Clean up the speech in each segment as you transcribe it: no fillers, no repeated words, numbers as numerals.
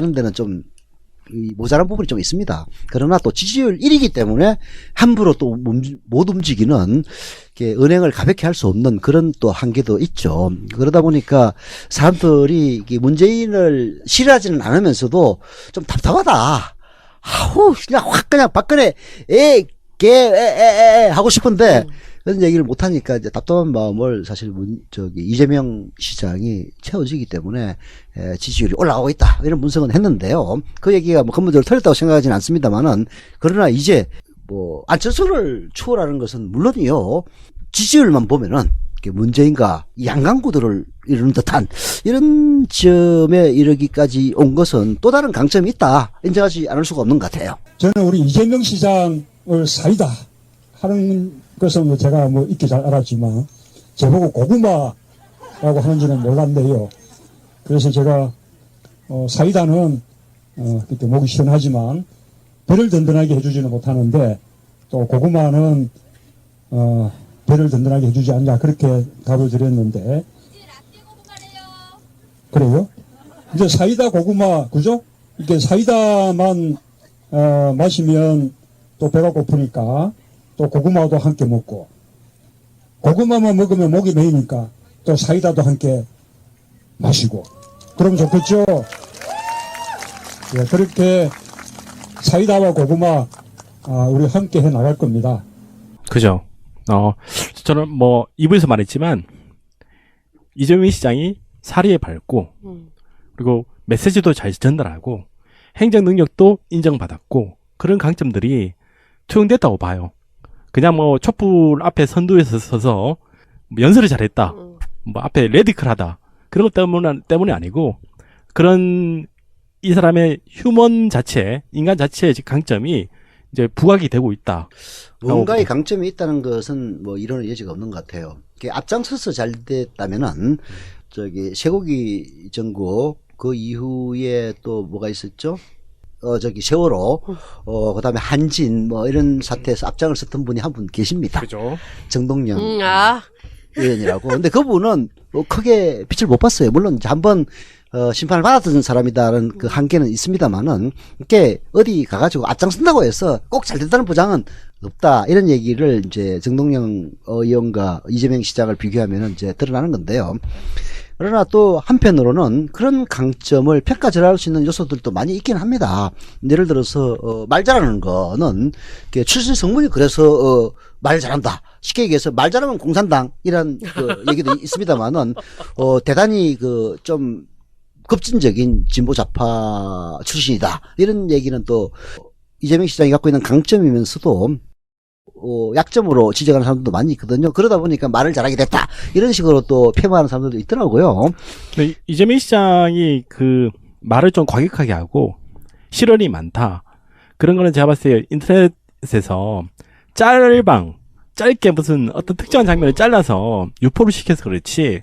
하는 데는 좀 모자란 부분이 좀 있습니다. 그러나 또 지지율 1위이기 때문에 함부로 또 못 움직이는 은행을 가볍게 할 수 없는 그런 또 한계도 있죠. 그러다 보니까 사람들이 문재인을 싫어하지는 않으면서도 좀 답답하다. 아우 그냥 확 그냥 박근혜 하고 싶은데 그런 얘기를 못 하니까 이제 답답한 마음을 사실 이재명 시장이 채워지기 때문에 지지율이 올라가고 있다 이런 분석은 했는데요. 그 얘기가 뭐 근본적으로 틀렸다고 생각하지는 않습니다만은 그러나 이제 뭐 안철수를 추월하는 것은 물론이요. 지지율만 보면은 문재인과 양강구도를 이루는 듯한 이런 점에 이르기까지 온 것은 또 다른 강점이 있다 인정하지 않을 수가 없는 것 같아요. 저는 우리 이재명 시장을 사이다 하는 것은 제가 뭐 익히 잘 알았지만 저보고 고구마라고 하는지는 몰랐는데요. 그래서 제가 사이다는 그때 목이 시원하지만 배를 든든하게 해주지는 못하는데 또 고구마는 배를 든든하게 해주지 않냐 그렇게 답을 드렸는데 그래요? 이제 사이다 고구마 그죠? 이렇게 사이다만 마시면 또 배가 고프니까 또 고구마도 함께 먹고 고구마만 먹으면 목이 메이니까 또 사이다도 함께 마시고 그러면 좋겠죠. 예, 그렇게 사이다와 고구마 우리 함께 해 나갈 겁니다. 그죠. 저는 뭐 이부에서 말했지만 이재명 시장이 사리에 밝고 그리고 메시지도 잘 전달하고 행정 능력도 인정받았고 그런 강점들이 투영됐다고 봐요. 그냥 뭐 촛불 앞에 선두에서 서서 뭐 연설을 잘했다, 뭐 앞에 레디컬하다 그런 것 때문이 아니고 그런 이 사람의 휴먼 자체, 인간 자체의 강점이 이제 부각이 되고 있다. 뭔가의 강점이 있다는 것은 뭐 이론의 여지가 없는 것 같아요. 앞장서서 잘 됐다면은 쇠고기 전국 그 이후에 또 뭐가 있었죠? 세월호, 그 다음에 한진, 뭐, 이런 사태에서 앞장을 섰던 분이 한 분 계십니다. 그죠. 정동영 의원이라고. 근데 그분은 크게 빛을 못 봤어요. 물론 한번, 심판을 받았던 사람이다는 그 한계는 있습니다만은, 이렇게 어디 가가지고 앞장선다고 해서 꼭 잘 됐다는 보장은 없다. 이런 얘기를 이제 정동영 의원과 이재명 시장을 비교하면은 이제 드러나는 건데요. 그러나 또 한편으로는 그런 강점을 평가절하할 수 있는 요소들도 많이 있긴 합니다. 예를 들어서 말 잘하는 거는 출신 성분이 그래서 말 잘한다. 쉽게 얘기해서 말 잘하면 공산당 이런 그 얘기도 있습니다만은 대단히 그 좀 급진적인 진보 좌파 출신이다. 이런 얘기는 또 이재명 시장이 갖고 있는 강점이면서도 약점으로 지적하는 사람들도 많이 있거든요. 그러다 보니까 말을 잘하게 됐다. 이런 식으로 또 폄하하는 사람들도 있더라고요. 근데 이재명 시장이 그 말을 좀 과격하게 하고 실언이 많다. 그런 거는 제가 봤을 때 인터넷에서 짧게 무슨 어떤 특정한 장면을 잘라서 유포를 시켜서 그렇지.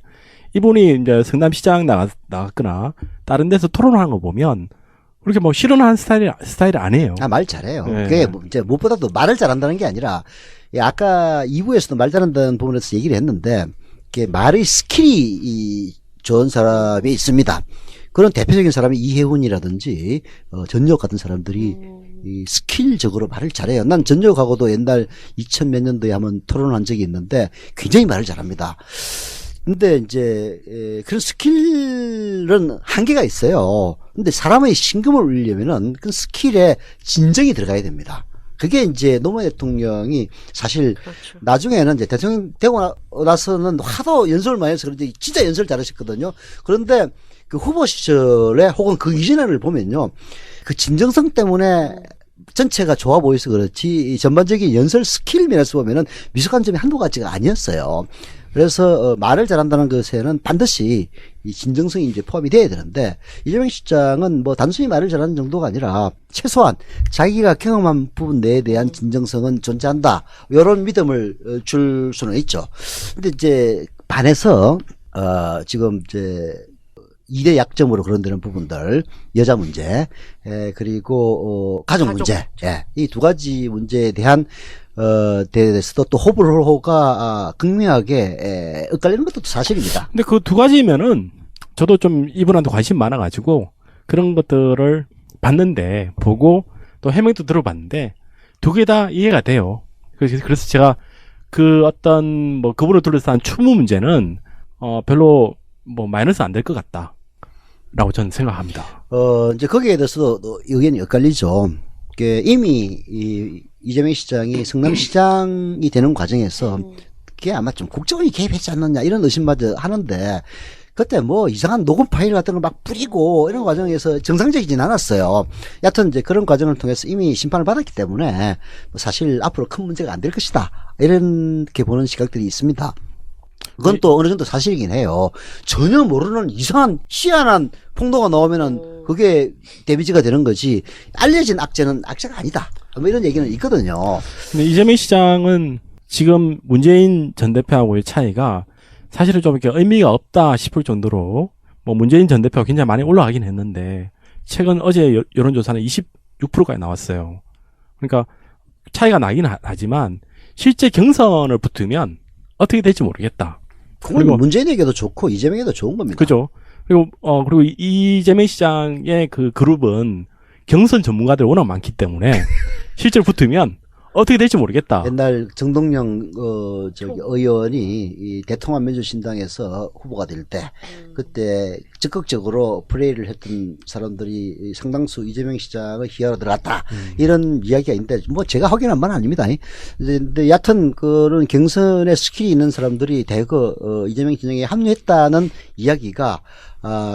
이분이 이제 성남시장 나갔거나 다른 데서 토론하는 거 보면 그렇게 뭐 실언하는 스타일이 아니에요. 말 잘해요. 네. 그게 이제 무엇보다도 말을 잘한다는 게 아니라, 아까 2부에서도 말 잘한다는 부분에서 얘기를 했는데, 말의 스킬이 좋은 사람이 있습니다. 그런 대표적인 사람이 이혜훈이라든지, 전역 같은 사람들이 이 스킬적으로 말을 잘해요. 난 전역하고도 옛날 2000 몇 년도에 한번 토론한 적이 있는데, 굉장히 말을 잘합니다. 근데 이제 그런 스킬은 한계가 있어요. 근데 사람의 심금을 울리려면은 그 스킬에 진정이 들어가야 됩니다. 그게 이제 노무현 대통령이 사실 그렇죠. 나중에는 이제 대통령 되고 나서는 하도 연설을 많이 해서 그런지 진짜 연설 잘하셨거든요. 그런데 그 후보 시절에 혹은 그 이전을 보면요. 그 진정성 때문에 전체가 좋아 보여서 그렇지 전반적인 연설 스킬 면에서 보면은 미숙한 점이 한두 가지가 아니었어요. 그래서 말을 잘한다는 것에는 반드시 이 진정성이 이제 포함이 돼야 되는데 이재명 시장은 뭐 단순히 말을 잘하는 정도가 아니라 최소한 자기가 경험한 부분 내에 대한 진정성은 존재한다. 이런 믿음을 줄 수는 있죠. 근데 이제 반해서 지금 이제 2대 약점으로 거론되는 부분들, 여자 문제, 그리고 가족 문제, 이 두 가지 문제에 대한 대해서도 또 호불호가 극명하게 엇갈리는 것도 사실입니다. 근데 그 두 가지면은 저도 좀 이분한테 관심 많아가지고 그런 것들을 봤는데, 보고 또 해명도 들어봤는데, 두 개 다 이해가 돼요. 그래서 제가 그 어떤 뭐 그분을 둘러싼 추모 문제는 별로 뭐 마이너스 안 될 것 같다라고 저는 생각합니다. 이제 거기에 대해서도 의견이 엇갈리죠. 이미 이재명 시장이 성남시장이 되는 과정에서 그게 아마 좀 국정원이 개입했지 않느냐 이런 의심마저 하는데, 그때 뭐 이상한 녹음 파일 같은 걸 막 뿌리고 이런 과정에서 정상적이진 않았어요. 여하튼 이제 그런 과정을 통해서 이미 심판을 받았기 때문에 사실 앞으로 큰 문제가 안 될 것이다, 이렇게 보는 시각들이 있습니다. 그건 또 어느 정도 사실이긴 해요. 전혀 모르는 이상한 희한한 폭로가 나오면은 그게 데미지가 되는 거지, 알려진 악재는 악재가 아니다, 뭐 이런 얘기는 있거든요. 근데 이재명 시장은 지금 문재인 전 대표하고의 차이가 사실은 좀 이렇게 의미가 없다 싶을 정도로, 뭐 문재인 전 대표가 굉장히 많이 올라가긴 했는데, 최근 어제 여론조사는 26%까지 나왔어요. 그러니까 차이가 나긴 하지만 실제 경선을 붙으면 어떻게 될지 모르겠다. 그건 그리고 문재인에게도 좋고 이재명에게도 좋은 겁니다. 그죠. 그리고 이재명 시장의 그 그룹은 경선 전문가들 워낙 많기 때문에 실제로 붙으면 어떻게 될지 모르겠다. 옛날 정동영 의원이 이 대통합민주신당에서 후보가 될 때 그때 적극적으로 플레이를 했던 사람들이 상당수 이재명 시장을 희화로 들어갔다, 이런 이야기가 있는데 뭐 제가 확인한 바는 아닙니다. 근데 여하튼 그런 경선에 스킬이 있는 사람들이 대거 이재명 진영에 합류했다는 이야기가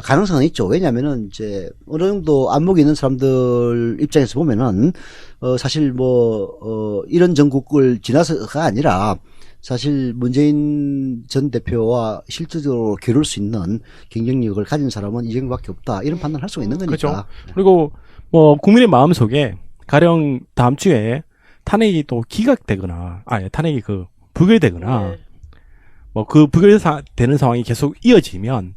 가능성은 있죠. 왜냐면은 이제 어느 정도 안목이 있는 사람들 입장에서 보면은 사실 이런 전국을 지나서가 아니라 사실 문재인 전 대표와 실질적으로 겨룰 수 있는 경쟁력을 가진 사람은 이재명밖에 없다, 이런 판단을 할 수가 있는 거니까. 그렇죠. 그리고 뭐 국민의 마음 속에 가령 다음 주에 탄핵이 또 기각되거나, 탄핵이 부결되거나, 뭐 부결되는 상황이 계속 이어지면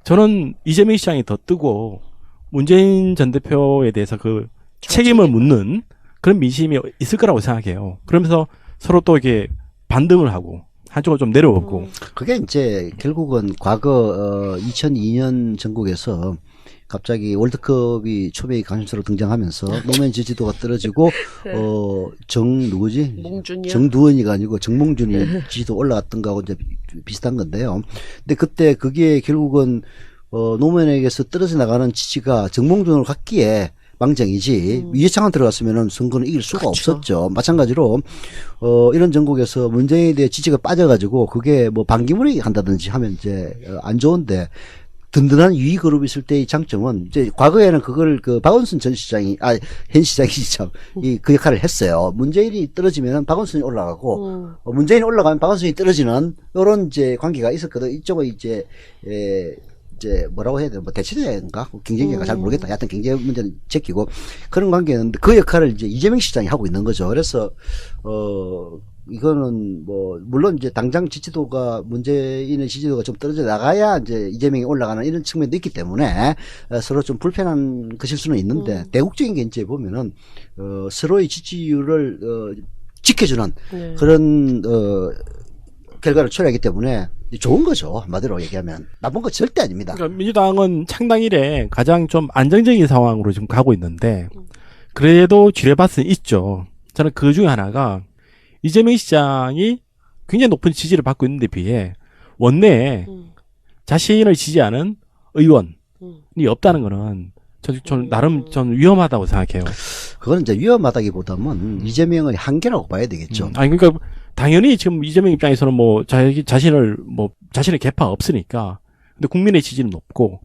저는 이재명 시장이 더 뜨고 문재인 전 대표에 대해서 책임을 묻는 그런 민심이 있을 거라고 생각해요. 그러면서 서로 또 이렇게 반등을 하고 한쪽으로 좀 내려오고. 그게 이제 결국은 과거 2002년 전국에서 갑자기 월드컵이 초베이 강심사로 등장하면서 노무현 지지도가 떨어지고 몽준이요? 정두원이가 아니고 정몽준이 지지도 올라갔던 거하고 이제 비슷한 건데요. 근데 그때 그게 결국은 노무현에게서 떨어져 나가는 지지가 정몽준으로 갔기에 망정이지, 이해창만 들어갔으면은 선거는 이길 수가 없었죠. 마찬가지로 이런 전국에서 문재인에 대해 지지가 빠져가지고 그게 뭐 반기문에게 간다든지 하면 이제 안 좋은데, 든든한 유위 그룹이 있을 때의 장점은 이제 과거에는 그걸 박원순 전 시장이 현 시장이 참 그 역할을 했어요. 문재인이 떨어지면은 박원순이 올라가고 문재인이 올라가면 박원순이 떨어지는 이런 이제 관계가 있었거든. 이쪽은 이제 뭐라고 해야 되나, 뭐 대치대인가 경쟁계가 잘 모르겠다. 하여튼 경제 문제는 제끼고 그런 관계였는데 그 역할을 이제 이재명 시장이 하고 있는 거죠. 그래서 이거는 뭐 물론 이제 당장 지지도가 문재인의 지지도가 좀 떨어져 나가야 이제 이재명이 올라가는 이런 측면도 있기 때문에 서로 좀 불편한 것일 수는 있는데, 대국적인 게 이제 보면은 서로의 지지율을 지켜주는 그런 결과를 초래하기 때문에 좋은 거죠. 한마디로 얘기하면 나쁜 거 절대 아닙니다. 그러니까 민주당은 창당 이래 가장 좀 안정적인 상황으로 지금 가고 있는데, 그래도 지뢰밭은 있죠. 저는 그 중에 하나가 이재명 시장이 굉장히 높은 지지를 받고 있는데 비해 원내에 자신을 지지하는 의원이 없다는 거는 저는 나름 위험하다고 생각해요. 그건 이제 위험하다기보다는 이재명의 한계라고 봐야 되겠죠. 그러니까 당연히 지금 이재명 입장에서는 뭐 자신의 개파가 없으니까, 근데 국민의 지지는 높고,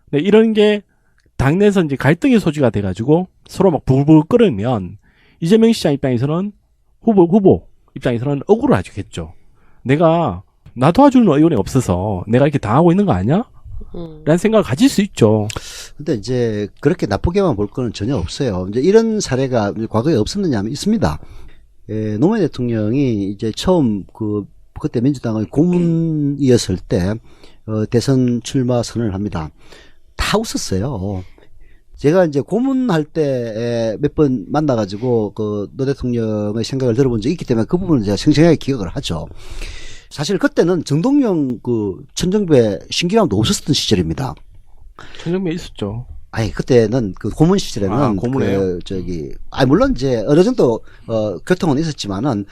근데 이런 게 당내에서 이제 갈등의 소지가 돼가지고 서로 막 불불 끓으면 이재명 시장 입장에서는 후보 입장에서는 억울을 하겠죠. 나 도와주는 의원이 없어서 내가 이렇게 당하고 있는 거 아니야? 라는 생각을 가질 수 있죠. 근데 이제 그렇게 나쁘게만 볼 거는 전혀 없어요. 이제 이런 사례가 과거에 없었느냐 하면 있습니다. 노무현 대통령이 이제 처음 그때 민주당의 고문이었을 때 대선 출마 선언을 합니다. 다 웃었어요. 제가 이제 고문할 때 몇 번 만나가지고 노 대통령의 생각을 들어본 적이 있기 때문에 그 부분은 제가 생생하게 기억을 하죠. 사실 그때는 정동영 천정배 신기남도 없었던 시절입니다. 천정배 있었죠. 아니 그때는 그 고문 시절에는 고문이에요? 물론 이제 어느 정도 교통은 있었지만은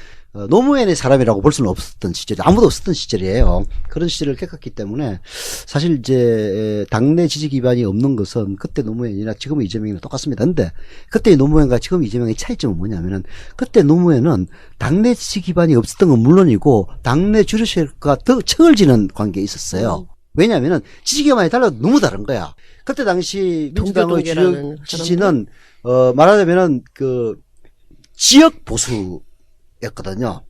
노무현의 사람이라고 볼 수는 없었던 시절이 아무도 없었던 시절이에요. 그런 시절을 겪었기 때문에 사실 이제 당내 지지 기반이 없는 것은 그때 노무현이나 지금 이재명이나 똑같습니다. 근데 그때 노무현과 지금 이재명의 차이점은 뭐냐면은 그때 노무현은 당내 지지 기반이 없었던 건 물론이고 당내 주류세력과 더 척을 지는 관계에 있었어요. 왜냐하면은 지지기반이 달라도 너무 다른 거야. 그때 당시 민주당의 주요 지지는 말하자면은 그 지역 보수였거든요.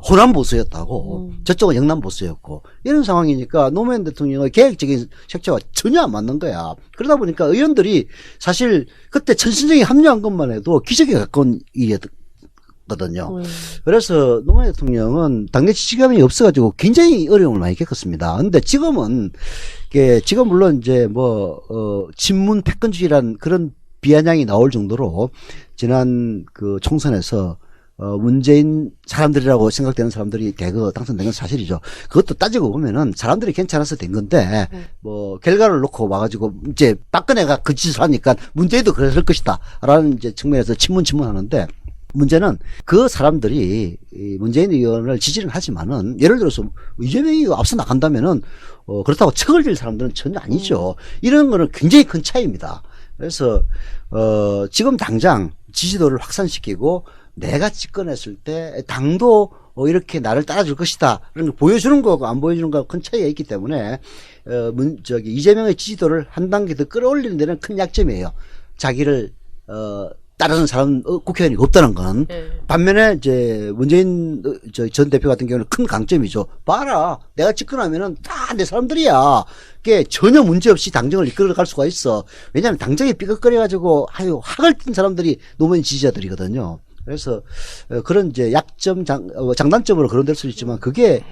호남 보수였다고. 저쪽은 영남 보수였고 이런 상황이니까 노무현 대통령의 계획적인 색채와 전혀 안 맞는 거야. 그러다 보니까 의원들이 사실 그때 천신정이 합류한 것만 해도 기적에 가까운 일이었거든요. 그래서 노무현 대통령은 당내 지지감이 없어가지고 굉장히 어려움을 많이 겪었습니다. 근데 지금은 지금 물론 이제 친문 패권주의란 그런 비아냥이 나올 정도로 지난 그 총선에서 문재인 사람들이라고 생각되는 사람들이 대거 당선된 건 사실이죠. 그것도 따지고 보면은 사람들이 괜찮아서 된 건데, 결과를 놓고 와가지고, 이제 박근혜가 그 짓을 하니까 문재인도 그랬을 것이다. 라는 이제 측면에서 친문하는데, 문제는 그 사람들이 문재인 의원을 지지는 하지만은, 예를 들어서 이재명이 앞서 나간다면은, 그렇다고 척을 질 사람들은 전혀 아니죠. 이런 거는 굉장히 큰 차이입니다. 그래서, 지금 당장 지지도를 확산시키고, 내가 집권했을 때 당도 이렇게 나를 따라줄 것이다. 그런 걸 보여주는 거하고 안 보여주는 거하고 큰 차이가 있기 때문에 이재명의 지지도를 한 단계 더 끌어올리는 데는 큰 약점이에요. 자기를 따르는 사람 국회의원이 없다는 건. 반면에 이제 문재인 전 대표 같은 경우는 큰 강점이죠. 봐라, 내가 집권하면은 다 내 사람들이야. 그게 전혀 문제 없이 당정을 이끌어갈 수가 있어. 왜냐하면 당정이 삐걱거려가지고 학을 뜬 사람들이 노무현 지지자들이거든요. 그래서 그런 이제 약점 장단점으로 거론될 수 있지만 그게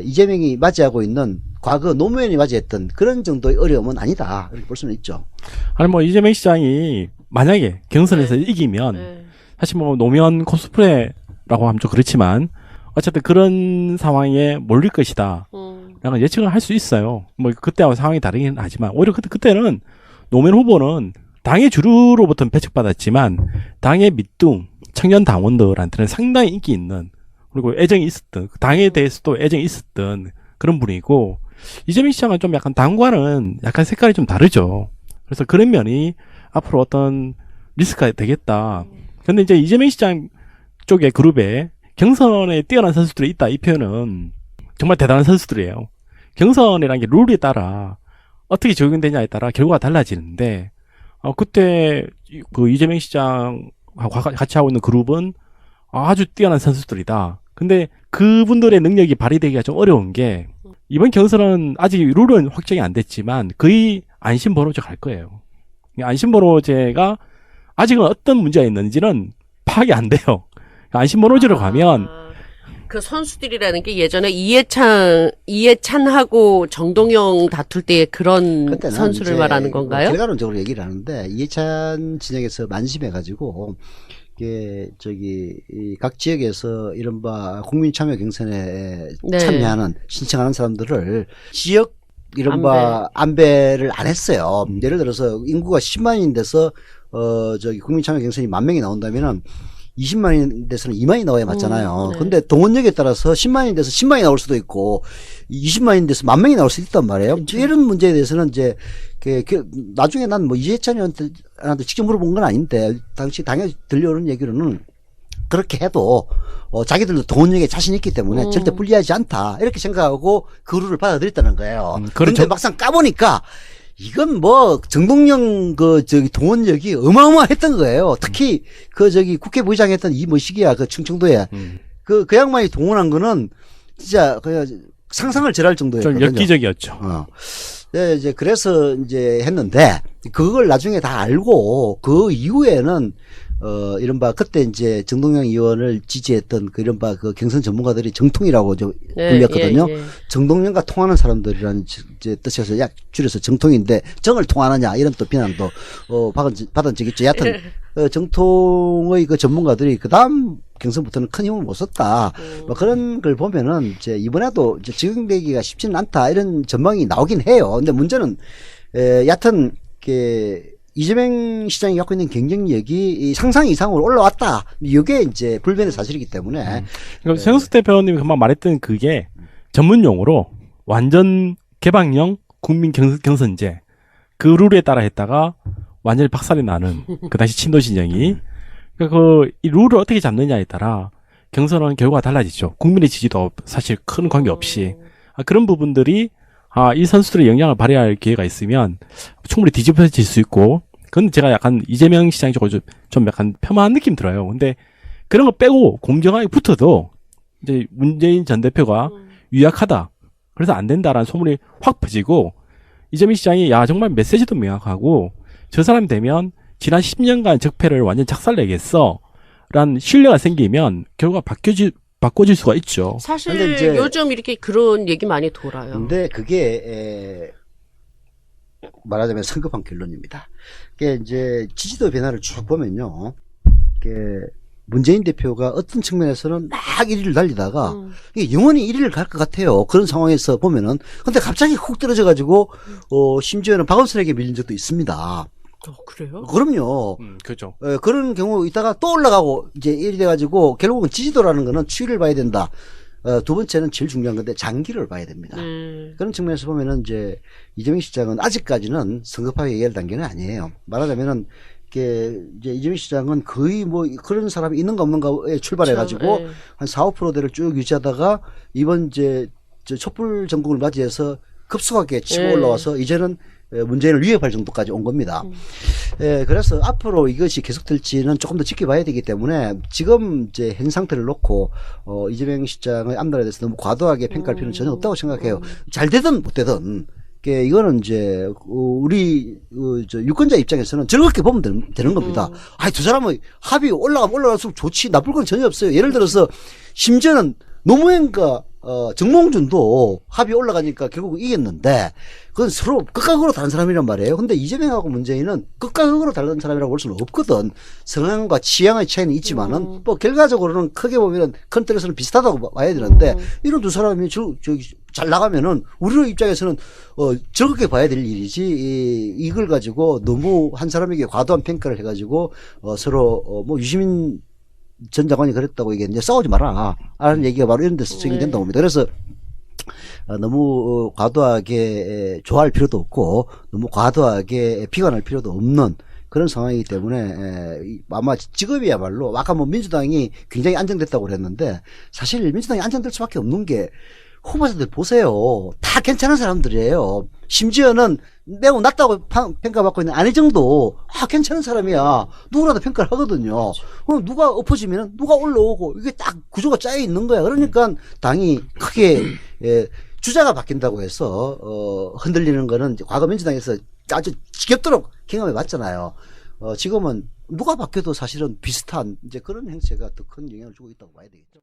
이재명이 맞이하고 있는 과거 노무현이 맞이했던 그런 정도의 어려움은 아니다 이렇게 볼 수는 있죠. 아니 이재명 시장이 만약에 경선에서 이기면 사실 노무현 코스프레라고 하면 좀 그렇지만 어쨌든 그런 상황에 몰릴 것이다. 약간 예측을 할 수 있어요. 그때하고 상황이 다르긴 하지만 오히려 그때는 노무현 후보는 당의 주류로부터는 배척받았지만 당의 밑둥 청년 당원들한테는 상당히 인기 있는 그리고 애정이 있었던 당에 대해서도 애정이 있었던 그런 분이고 이재명 시장은 좀 약간 당과는 약간 색깔이 좀 다르죠. 그래서 그런 면이 앞으로 어떤 리스크가 되겠다. 근데 이제 이재명 시장 쪽의 그룹에 경선에 뛰어난 선수들이 있다 이 표현은 정말 대단한 선수들이에요. 경선이라는 게 룰에 따라 어떻게 적용되냐에 따라 결과가 달라지는데 그때 그 이재명 시장 같이 하고 있는 그룹은 아주 뛰어난 선수들이다. 근데 그분들의 능력이 발휘되기가 좀 어려운 게 이번 경선은 아직 룰은 확정이 안 됐지만 거의 안심번호제 갈 거예요. 안심번호제가 아직은 어떤 문제가 있는지는 파악이 안 돼요. 안심번호제로 가면 그 선수들이라는 게 예전에 이해찬하고 정동영 다툴 때 그런 선수를 말하는 건가요? 결과론적으로 얘기를 하는데 이해찬 진영에서 만심해가지고 이게 각 지역에서 이른바 국민참여 경선에 참여하는 신청하는 사람들을 지역 이른바 안배를 안 했어요. 예를 들어서 인구가 10만인데서 국민참여 경선이 10,000명이 나온다면은 20만인데서는 2만이 나와야 맞잖아요. 근데 동원력에 따라서 10만인데서 10만이 나올 수도 있고 20만인데서 10,000명이 나올 수도 있단 말이에요. 그렇죠. 이런 문제에 대해서는 이제 나중에 난 이해찬한테 직접 물어본 건 아닌데 당시 당연히 들려오는 얘기로는 그렇게 해도 자기들도 동원력에 자신 있기 때문에 절대 불리하지 않다 이렇게 생각하고 그 룰을 받아들였다는 거예요. 그런데 막상 까보니까 이건 정동영 동원력이 어마어마했던 거예요. 특히 국회 부의장 했던 시기야, 충청도에. 그 양반이 동원한 거는 진짜 그냥 상상을 절할 정도였거든요. 좀 엽기적이었죠. 이제 그래서 이제 했는데 그걸 나중에 다 알고 그 이후에는 이른바 그때 이제 정동영 의원을 지지했던 이른바 경선 전문가들이 정통이라고 불렸거든요. 정동영과 통하는 사람들이라는 이제 뜻에서 줄여서 정통인데 정을 통하느냐 이런 또 비난도 받은 적이 있죠. 여하튼 정통의 그 전문가들이 그 다음 경선부터는 큰 힘을 못 썼다. 그런 걸 보면은 이제 이번에도 이제 적용되기가 쉽지는 않다 이런 전망이 나오긴 해요. 근데 문제는 여하튼 이재명 시장이 갖고 있는 경쟁력이 이 상상 이상으로 올라왔다. 이게 이제 불변의 사실이기 때문에 그러니까 최영수 대표님이 금방 말했던 그게 전문 용어로 완전 개방형 국민 경선제 그 룰에 따라 했다가 완전히 박살이 나는 그 당시 친노 진영이 그러니까 이 룰을 어떻게 잡느냐에 따라 경선은 결과가 달라지죠. 국민의 지지도 사실 큰 관계 없이 그런 부분들이 이 선수들의 영향을 발휘할 기회가 있으면 충분히 뒤집어질 수 있고 그건 제가 약간 이재명 시장이 좀 약간 폄하한 느낌 들어요. 근데 그런 거 빼고 공정하게 붙어도 이제 문재인 전 대표가 유약하다. 그래서 안 된다라는 소문이 확 퍼지고 이재명 시장이 정말 메시지도 명확하고 저 사람이 되면 지난 10년간 적폐를 완전 작살내겠어 라는 신뢰가 생기면 결과가 바꿔질 수가 있죠. 사실 근데 이제 요즘 이렇게 그런 얘기 많이 돌아요. 근데 그게 말하자면 성급한 결론입니다. 그게 이제 지지도 변화를 쭉 보면요. 문재인 대표가 어떤 측면에서는 막 1위를 달리다가 이게 영원히 1위를 갈 것 같아요. 그런 상황에서 보면은. 근데 갑자기 훅 떨어져가지고 심지어는 박원순에게 밀린 적도 있습니다. 그래요? 그럼요. 그렇죠. 그런 경우 있다가 또 올라가고 이제 1위 돼가지고 결국은 지지도라는 거는 추이를 봐야 된다. 두 번째는 제일 중요한 건데 장기를 봐야 됩니다. 그런 측면에서 보면은 이제 이재명 시장은 아직까지는 성급하게 얘기할 단계는 아니에요. 말하자면은 이제 이재명 시장은 거의 뭐 그런 사람이 있는가 없는가에 출발해가지고 그렇죠. 한 4, 5%대를 쭉 유지하다가 이번 이제 촛불 전국을 맞이해서 급속하게 치고 올라와서 이제는 문재인을 위협할 정도까지 온 겁니다. 그래서 앞으로 이것이 계속될지는 조금 더 지켜봐야 되기 때문에 지금 이제 현 상태를 놓고 이재명 시장의 앞날에 대해서 너무 과도하게 평가할 필요는 전혀 없다고 생각해요. 잘 되든 못 되든 이거는 이제 우리 저 유권자 입장에서는 즐겁게 보면 되는 겁니다. 두 사람의 합이 올라갈수록 좋지 나쁠 건 전혀 없어요. 예를 들어서 심지어는 노무현과 정몽준도 합이 올라가니까 결국 이겼는데 그건 서로 극과 극으로 다른 사람이란 말이에요. 근데 이재명하고 문재인은 극과 극으로 다른 사람이라고 볼 수는 없거든. 성향과 취향의 차이는 있지만은 뭐 결과적으로는 크게 보면은 큰 틀에서는 비슷하다고 봐야 되는데 이런 두 사람이 잘 나가면은 우리 입장에서는 즐겁게 봐야 될 일이지 이걸 가지고 너무 한 사람에게 과도한 평가를 해가지고 서로 뭐 유시민 전 장관이 그랬다고 얘기했는데 싸우지 마라 라는 얘기가 바로 이런 데서 적용이 된다고 봅니다. 그래서 너무 과도하게 좋아할 필요도 없고 너무 과도하게 비관할 필요도 없는 그런 상황이기 때문에 아마 지금이야말로 아까 뭐 민주당이 굉장히 안정됐다고 그랬는데 사실 민주당이 안정될 수밖에 없는 게 후보자들 보세요. 다 괜찮은 사람들이에요. 심지어는 매우 낮다고 평가받고 있는 안희정도 괜찮은 사람이야. 누구라도 평가를 하거든요. 그럼 누가 엎어지면 누가 올라오고 이게 딱 구조가 짜여 있는 거야. 그러니까 당이 크게 주자가 바뀐다고 해서 흔들리는 거는 과거 민주당에서 아주 지겹도록 경험해 봤잖아요. 지금은 누가 바뀌어도 사실은 비슷한 이제 그런 행세가 더 큰 영향을 주고 있다고 봐야 되겠죠.